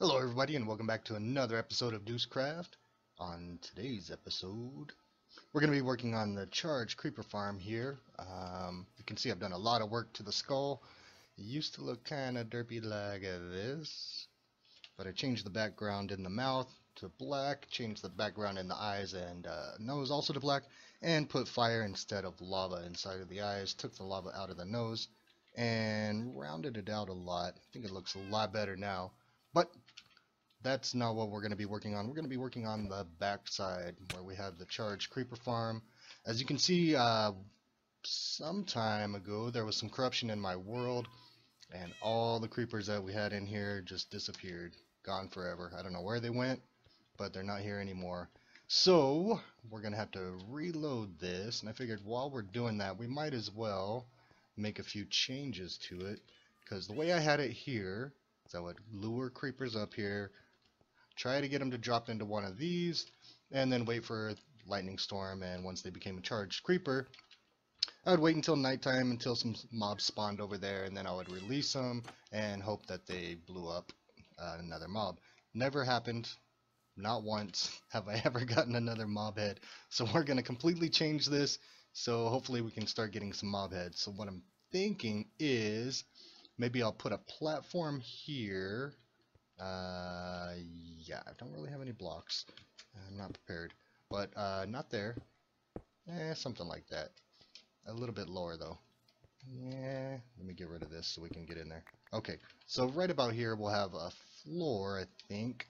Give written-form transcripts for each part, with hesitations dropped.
Hello everybody and welcome back to another episode of Duececraft. On today's episode, we're going to be working on the charge creeper farm here. You can see I've done a lot of work to the skull. It used to look kind of derpy like this, but I changed the background in the mouth to black, changed the background in the eyes and nose also to black, and put fire instead of lava inside of the eyes, took the lava out of the nose, and rounded it out a lot. I think it looks a lot better now. But that's not what we're going to be working on. We're going to be working on the back side where we have the charged creeper farm. As you can see, some time ago there was some corruption in my world and all the creepers that we had in here just disappeared, gone forever. I don't know where they went, but they're not here anymore. So we're going to have to reload this, and I figured while we're doing that we might as well make a few changes to it, because the way I had it here is I would lure creepers up here, try to get them to drop into one of these, and then wait for lightning storm, and once they became a charged creeper, I would wait until nighttime until some mobs spawned over there, and then I would release them and hope that they blew up another mob. Never happened. Not once have I ever gotten another mob head. So we're going to completely change this, so hopefully we can start getting some mob heads. So what I'm thinking is maybe I'll put a platform here. Yeah, I don't really have any blocks. I'm not prepared. But, not there. Something like that. A little bit lower, though. Yeah, let me get rid of this so we can get in there. Okay, so right about here we'll have a floor, I think,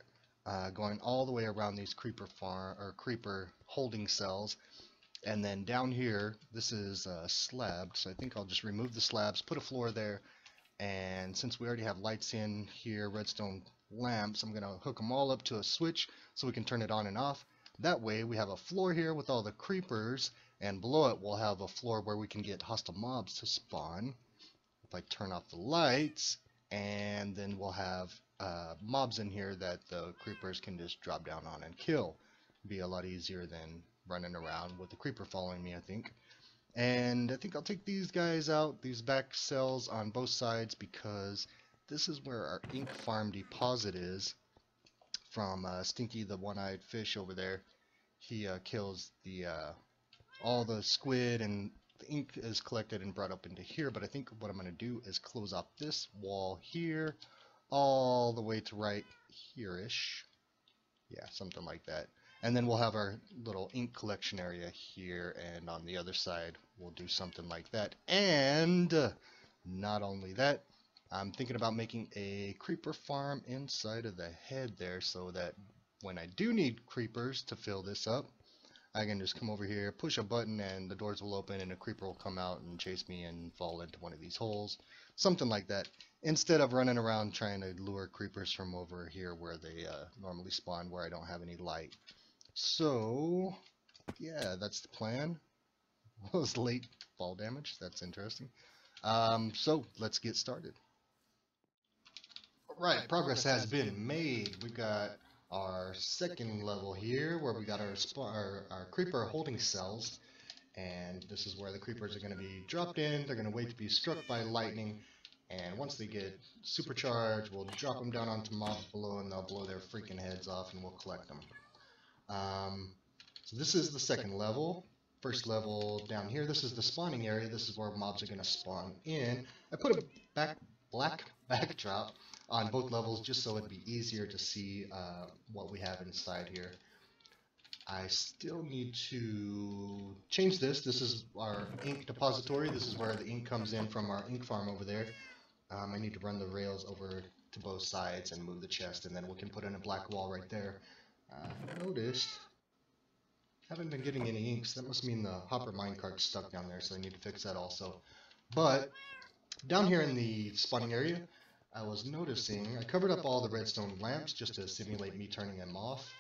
going all the way around these creeper holding cells. And then down here, this is slabbed, so I think I'll just remove the slabs, put a floor there, and since we already have lights in here, redstone lamps, I'm going to hook them all up to a switch so we can turn it on and off. That way we have a floor here with all the creepers, and below it we'll have a floor where we can get hostile mobs to spawn. If I turn off the lights, and then we'll have mobs in here that the creepers can just drop down on and kill. Be a lot easier than running around with the creeper following me, I think. And I think I'll take these guys out, these back cells on both sides, because this is where our ink farm deposit is from Stinky, the one-eyed fish over there. He kills the all the squid, and the ink is collected and brought up into here. But I think what I'm going to do is close off this wall here all the way to right here-ish. Yeah, something like that. And then we'll have our little ink collection area here, and on the other side we'll do something like that. And not only that, I'm thinking about making a creeper farm inside of the head there, so that when I do need creepers to fill this up, I can just come over here, push a button, and the doors will open and a creeper will come out and chase me and fall into one of these holes. Something like that. Instead of running around trying to lure creepers from over here where they normally spawn, where I don't have any light. So, yeah, that's the plan. Those late fall damage, that's interesting. So, let's get started. Alright, progress has been made. We've got our second level here, where we got our creeper holding cells. And this is where the creepers are going to be dropped in. They're going to wait to be struck by lightning. And once they get supercharged, we'll drop them down onto mobs below, and they'll blow their freaking heads off, and we'll collect them. So this is the second level. First level down here, this is the spawning area. This is where mobs are going to spawn in. I put a black backdrop on both levels just so it'd be easier to see what we have inside here. I still need to change this. This is our ink depository. This is where the ink comes in from our ink farm over there. I need to run the rails over to both sides and move the chest, and then we can put in a black wall right there. I noticed I haven't been getting any inks. That must mean the hopper minecart's stuck down there, so I need to fix that also. But down here in the spawning area, I was noticing I covered up all the redstone lamps just to simulate me turning them off.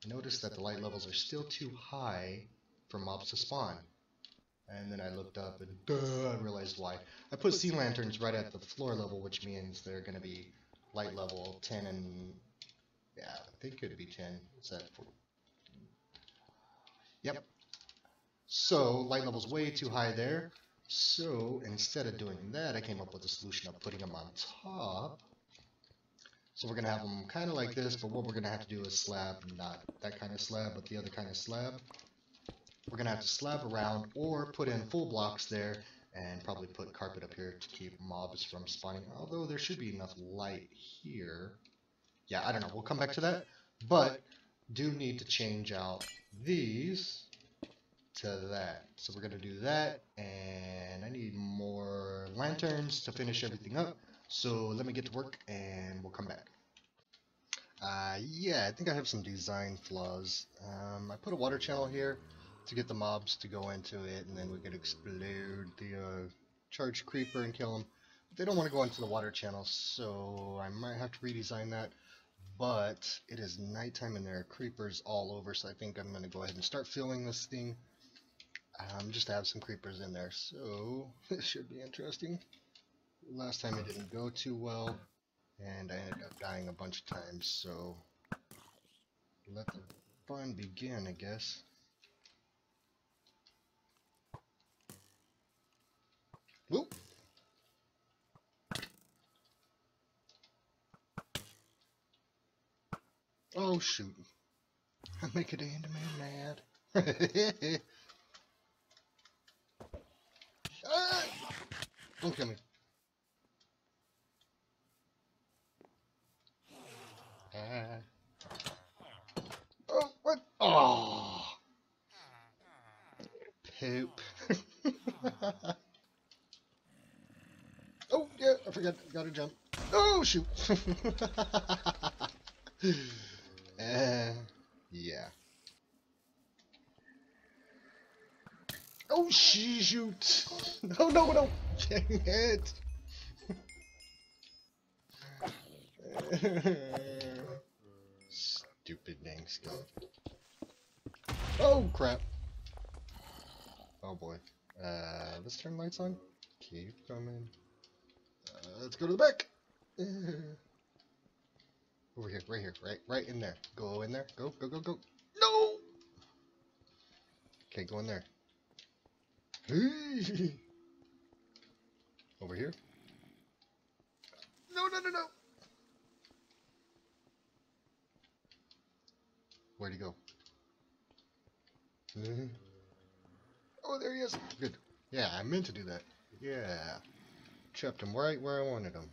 I noticed that the light levels are still too high for mobs to spawn. And then I looked up and I realized why. I put sea lanterns right at the floor level, which means they're going to be light level 10 and... yeah, I think it could be 10. Is that for... Yep. So, light level's way too high there. So, instead of doing that, I came up with a solution of putting them on top. So we're going to have them kind of like this, but what we're going to have to do is slab, not that kind of slab, but the other kind of slab. We're going to have to slab around or put in full blocks there and probably put carpet up here to keep mobs from spawning. Although there should be enough light here. Yeah, I don't know. We'll come back to that. But do need to change out these to that. So we're going to do that. And I need more lanterns to finish everything up. So let me get to work and we'll come back. Yeah, I think I have some design flaws. I put a water channel here to get the mobs to go into it, and then we could explode the charged creeper and kill them. But they don't want to go into the water channel, so I might have to redesign that. But it is nighttime and there are creepers all over, so I think I'm going to go ahead and start filling this thing. Just to have some creepers in there, so this should be interesting. Last time it didn't go too well, and I ended up dying a bunch of times, so let the fun begin, I guess. Whoop! Oh shoot! I make a Enderman mad. Ah! Don't kill me. Oh, what? Oh! Poop. Oh, yeah, I forgot. Gotta jump. Oh, shoot. Yeah. Oh, shoot. No, no, no. Dang it. Stupid dang skeleton. Oh, crap. Oh, boy. Let's turn lights on. Keep coming. Let's go to the back. Over here, right in there. Go in there. Go, go, go, go. No! Okay, go in there. Over here. No, no, no, no. Where'd he go? Oh, there he is. Good. Yeah, I meant to do that. Yeah. Trapped him right where I wanted him.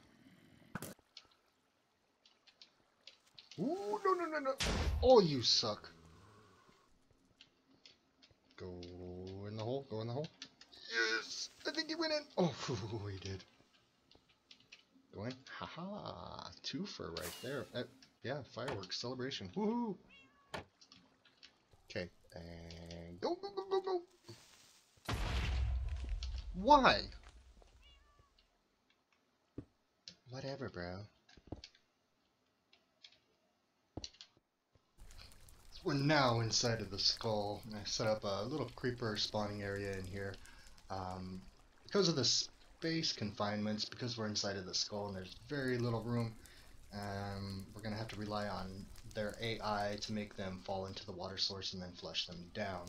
Ooh, no, no, no, no. Oh, you suck. Go in the hole. Go in the hole. Yes. I think he went in. Oh, he did. Go in. Haha. Twofer right there. Yeah, fireworks. Celebration. Woohoo. Okay. And go, go, go, go, go. Why? Whatever, bro. We're now inside of the skull. I set up a little creeper spawning area in here. Because of the space confinements, because we're inside of the skull and there's very little room, we're going to have to rely on their AI to make them fall into the water source and then flush them down.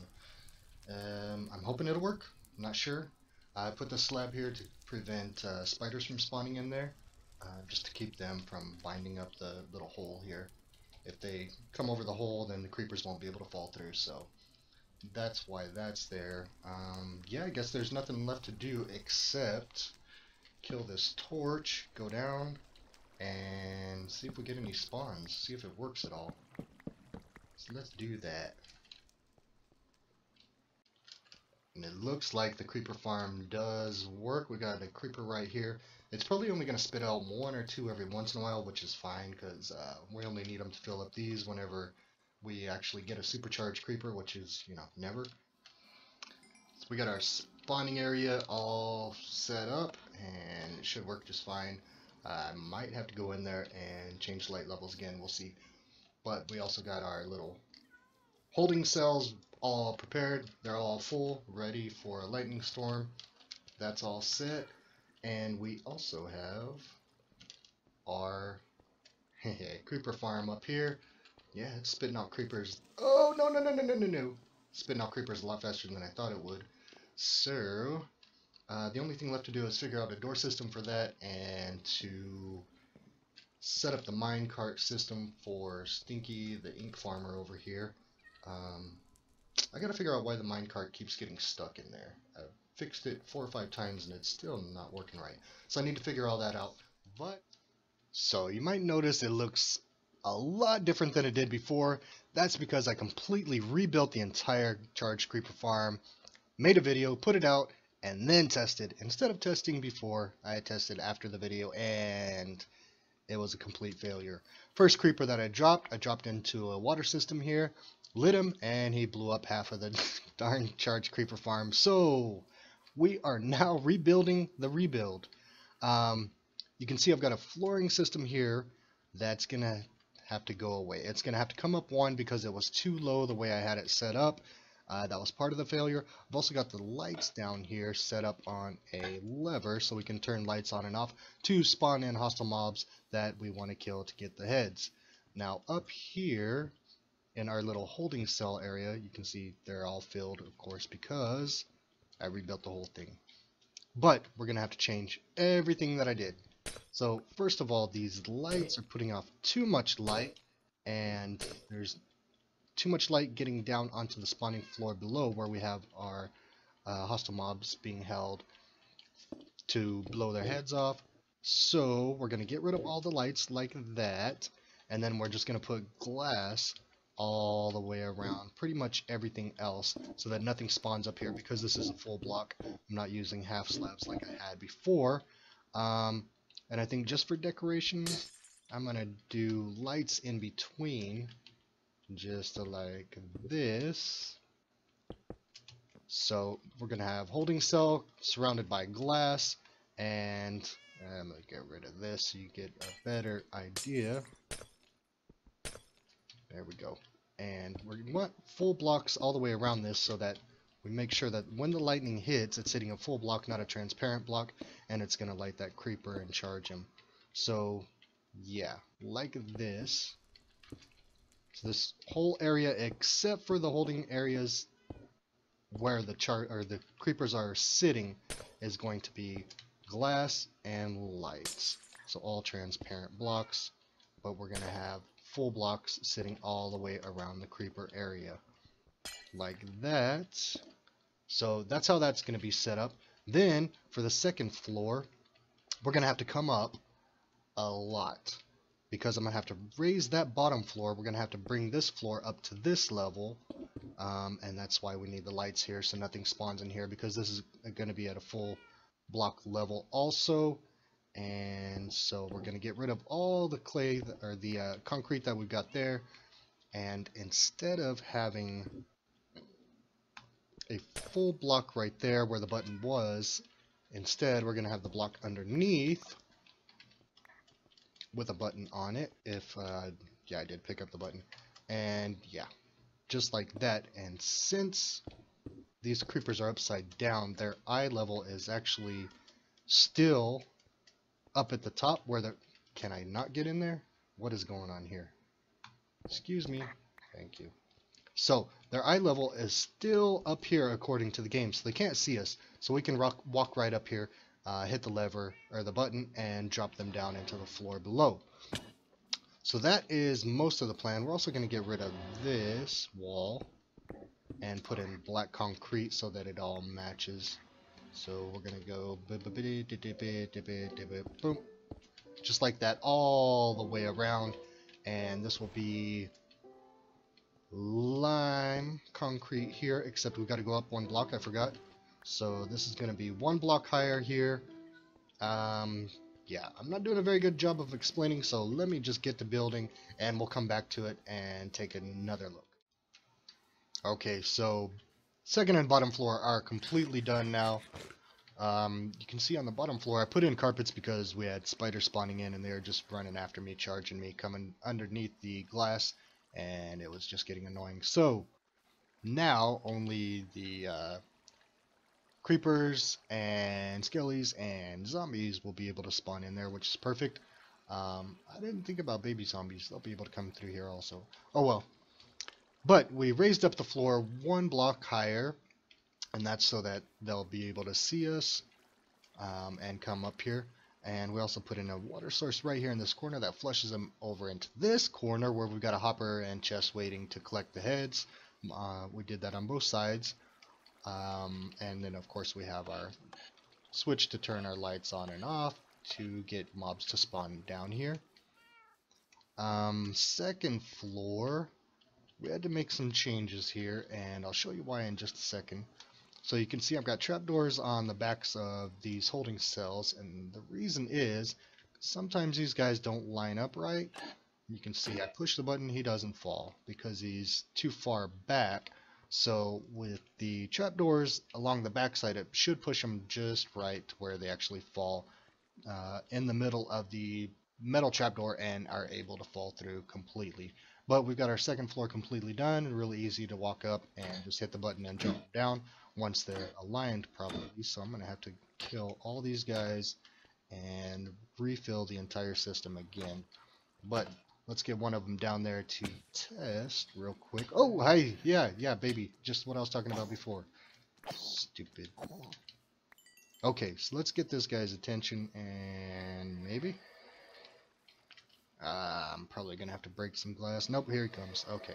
I'm hoping it'll work. I'm not sure. I put the slab here to prevent spiders from spawning in there, just to keep them from binding up the little hole here. If they come over the hole, then the creepers won't be able to fall through, so that's why that's there. Yeah, I guess there's nothing left to do except kill this torch, go down, and see if we get any spawns, see if it works at all. So let's do that. And it looks like the creeper farm does work. We got a creeper right here. It's probably only going to spit out one or two every once in a while, which is fine because we only need them to fill up these whenever we actually get a supercharged creeper, which is, you know, never. So we got our spawning area all set up and it should work just fine. I might have to go in there and change light levels again, we'll see. But we also got our little holding cells all prepared. They're all full, ready for a lightning storm. That's all set. And we also have our creeper farm up here. Yeah, it's spitting out creepers. Oh, no, no, no, no, no, no, no. Spitting out creepers a lot faster than I thought it would. So, the only thing left to do is figure out a door system for that and to set up the minecart system for Stinky, the ink farmer over here. I gotta figure out why the minecart keeps getting stuck in there. I've fixed it 4 or 5 times and it's still not working right. So I need to figure all that out. But so you might notice it looks a lot different than it did before. That's because I completely rebuilt the entire charged creeper farm, made a video, put it out, and then tested. Instead of testing before, I had tested after the video, and it was a complete failure. First creeper that I dropped into a water system here, lit him, and he blew up half of the darn charged creeper farm. So we are now rebuilding the rebuild. You can see I've got a flooring system here that's gonna have to go away. It's gonna have to come up one because it was too low the way I had it set up. That was part of the failure. I've also got the lights down here set up on a lever so we can turn lights on and off to spawn in hostile mobs that we want to kill to get the heads. Now up here in our little holding cell area, you can see they're all filled, of course, because I rebuilt the whole thing. But we're gonna have to change everything that I did. So first of all, these lights are putting off too much light, and there's too much light getting down onto the spawning floor below where we have our hostile mobs being held to blow their heads off. So we're going to get rid of all the lights like that, and then we're just going to put glass all the way around pretty much everything else so that nothing spawns up here, because this is a full block. I'm not using half slabs like I had before. And I think just for decoration, I'm going to do lights in between, just like this. So we're going to have holding cell surrounded by glass, and I'm going to get rid of this so you get a better idea. There we go. And we want full blocks all the way around this so that we make sure that when the lightning hits, it's hitting a full block, not a transparent block, and it's going to light that creeper and charge him. So yeah, like this. So this whole area, except for the holding areas where the creepers are sitting, is going to be glass and lights. So all transparent blocks, but we're going to have full blocks sitting all the way around the creeper area. Like that. So that's how that's going to be set up. Then for the second floor, we're going to have to come up a lot, because I'm going to have to raise that bottom floor. We're going to have to bring this floor up to this level, and that's why we need the lights here so nothing spawns in here, because this is going to be at a full block level also. And so we're going to get rid of all the clay or the concrete that we've got there, and instead of having a full block right there where the button was, instead we're going to have the block underneath with a button on it. If yeah, I did pick up the button, and yeah, just like that. And since these creepers are upside down, their eye level is actually still up at the top where the... Can I not get in there? What is going on here? Excuse me. Thank you. So their eye level is still up here according to the game, so they can't see us. So we can walk right up here, hit the lever or the button, and drop them down into the floor below. So that is most of the plan. We're also going to get rid of this wall and put in black concrete so that it all matches. So we're going to go boom, just like that all the way around. And this will be lime concrete here, except we've got to go up one block, I forgot. So this is going to be one block higher here. Yeah, I'm not doing a very good job of explaining, so let me just get to building and we'll come back to it and take another look. Okay, so second and bottom floor are completely done now. You can see on the bottom floor I put in carpets because we had spiders spawning in and they were just running after me, charging me, coming underneath the glass, and it was just getting annoying. So now only the creepers and skellies and zombies will be able to spawn in there, which is perfect. I didn't think about baby zombies. They'll be able to come through here also. Oh well. But we raised up the floor one block higher, and that's so that they'll be able to see us and come up here. And we also put in a water source right here in this corner that flushes them over into this corner where we've got a hopper and chest waiting to collect the heads. We did that on both sides. And then of course we have our switch to turn our lights on and off to get mobs to spawn down here. Second floor, we had to make some changes here, and I'll show you why in just a second. So you can see I've got trapdoors on the backs of these holding cells, and the reason is sometimes these guys don't line up right. You can see I push the button, he doesn't fall because he's too far back. So with the trapdoors along the backside, it should push them just right to where they actually fall in the middle of the metal trapdoor and are able to fall through completely. But we've got our second floor completely done, and really easy to walk up and just hit the button and jump down once they're aligned properly. So I'm going to have to kill all these guys and refill the entire system again. But let's get one of them down there to test real quick. Oh, hi. Yeah, baby. Just what I was talking about before. Stupid. Okay, so let's get this guy's attention and maybe... I'm probably going to have to break some glass. Nope, here he comes. Okay.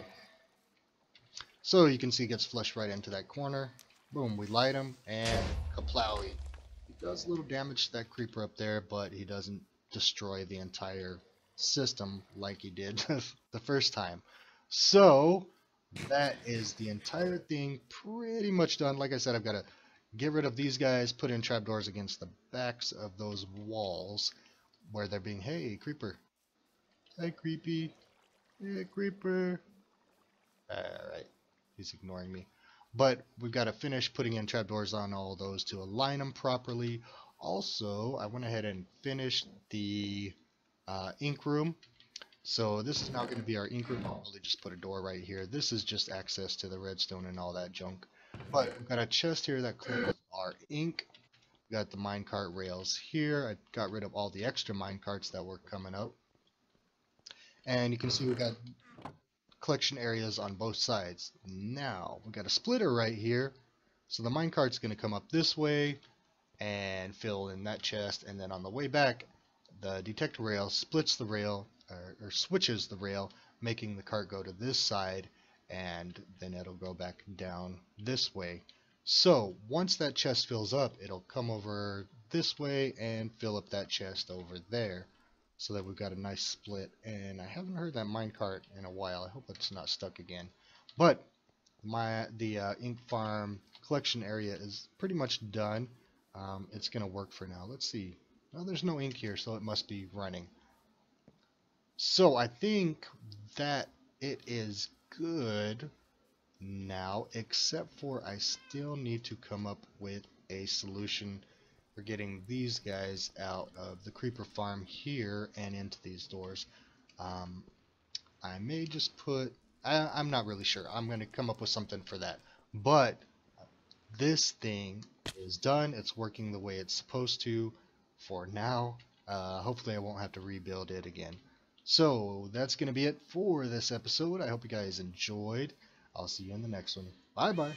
So you can see he gets flushed right into that corner. Boom, we light him, and kaplowy. He does a little damage to that creeper up there, but he doesn't destroy the entire system like he did the first time. So that is the entire thing pretty much done. Like I said, I've got to get rid of these guys, put in trapdoors against the backs of those walls where they're being, hey, creeper. Hi, creepy. Yeah, creeper. Alright, he's ignoring me. But we've got to finish putting in trapdoors on all those to align them properly. Also, I went ahead and finished the ink room. So this is now going to be our ink room. I'll probably just put a door right here. This is just access to the redstone and all that junk. But we've got a chest here that clears our ink. We've got the minecart rails here. I got rid of all the extra minecarts that were coming up. And you can see we've got collection areas on both sides. Now, we've got a splitter right here. So the minecart's going to come up this way and fill in that chest. And then on the way back, the detector rail splits the rail, or switches the rail, making the cart go to this side. And then it'll go back down this way. So once that chest fills up, it'll come over this way and fill up that chest over there. So that we've got a nice split, and I haven't heard that minecart in a while. I hope it's not stuck again. But the ink farm collection area is pretty much done. It's going to work for now. Let's see. Well, there's no ink here, so it must be running. So I think that it is good now, except for I still need to come up with a solution for getting these guys out of the creeper farm here and into these doors. I may just put, I'm not really sure. I'm going to come up with something for that. But this thing is done. It's working the way it's supposed to for now. Hopefully I won't have to rebuild it again. So that's going to be it for this episode. I hope you guys enjoyed. I'll see you in the next one. Bye bye.